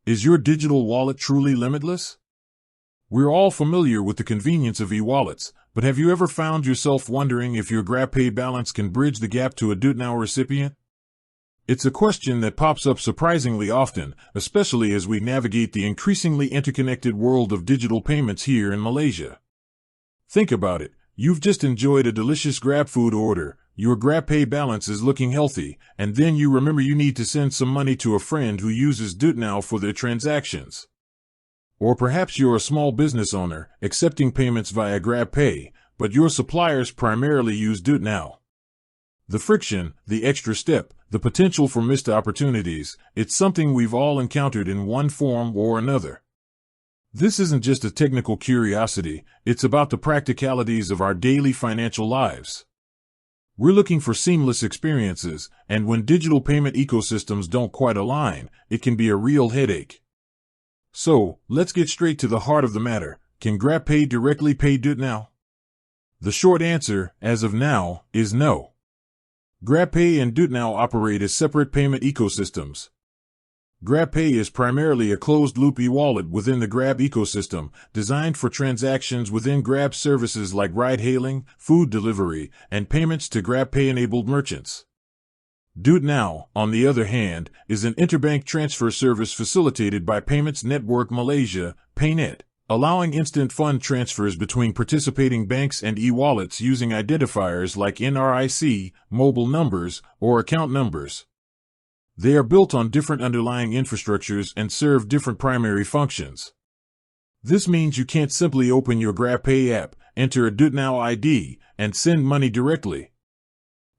Is your digital wallet truly limitless? We're all familiar with the convenience of e-wallets, but have you ever found yourself wondering if your GrabPay balance can bridge the gap to a DuitNow recipient? It's a question that pops up surprisingly often, especially as we navigate the increasingly interconnected world of digital payments here in Malaysia. Think about it. You've just enjoyed a delicious Grab food order, your GrabPay balance is looking healthy, and then you remember you need to send some money to a friend who uses DuitNow for their transactions. Or perhaps you're a small business owner, accepting payments via GrabPay, but your suppliers primarily use DuitNow. The friction, the extra step, the potential for missed opportunities, it's something we've all encountered in one form or another. This isn't just a technical curiosity, it's about the practicalities of our daily financial lives. We're looking for seamless experiences, and when digital payment ecosystems don't quite align, it can be a real headache. So, let's get straight to the heart of the matter. Can GrabPay directly pay DuitNow? The short answer, as of now, is no. GrabPay and DuitNow operate as separate payment ecosystems. GrabPay is primarily a closed-loop e-wallet within the Grab ecosystem, designed for transactions within Grab services like ride-hailing, food delivery, and payments to GrabPay-enabled merchants. DuitNow, on the other hand, is an interbank transfer service facilitated by Payments Network Malaysia, PayNet, allowing instant fund transfers between participating banks and e-wallets using identifiers like NRIC, mobile numbers, or account numbers. They are built on different underlying infrastructures and serve different primary functions. This means you can't simply open your GrabPay app, enter a DuitNow ID, and send money directly.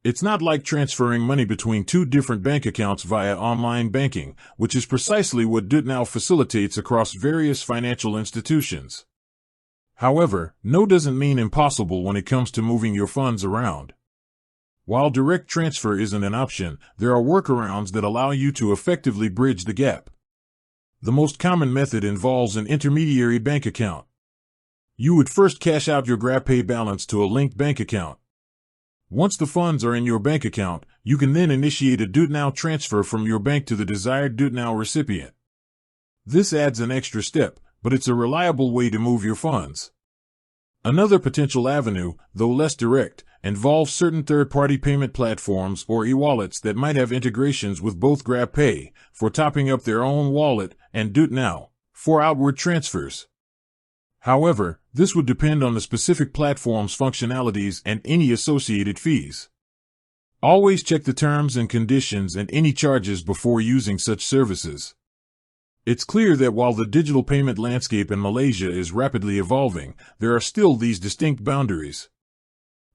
It's not like transferring money between two different bank accounts via online banking, which is precisely what DuitNow facilitates across various financial institutions. However, no doesn't mean impossible when it comes to moving your funds around. While direct transfer isn't an option, there are workarounds that allow you to effectively bridge the gap. The most common method involves an intermediary bank account. You would first cash out your GrabPay balance to a linked bank account. Once the funds are in your bank account, you can then initiate a DuitNow transfer from your bank to the desired DuitNow recipient. This adds an extra step, but it's a reliable way to move your funds. Another potential avenue, though less direct, involves certain third-party payment platforms or e-wallets that might have integrations with both GrabPay, for topping up their own wallet, and DuitNow, for outward transfers. However, this would depend on the specific platform's functionalities and any associated fees. Always check the terms and conditions and any charges before using such services. It's clear that while the digital payment landscape in Malaysia is rapidly evolving, there are still these distinct boundaries.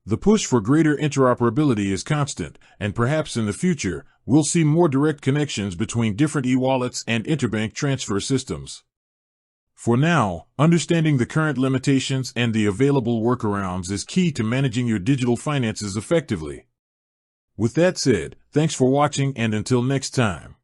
The push for greater interoperability is constant, and perhaps in the future, we'll see more direct connections between different e-wallets and interbank transfer systems. For now, understanding the current limitations and the available workarounds is key to managing your digital finances effectively. With that said, thanks for watching, and until next time.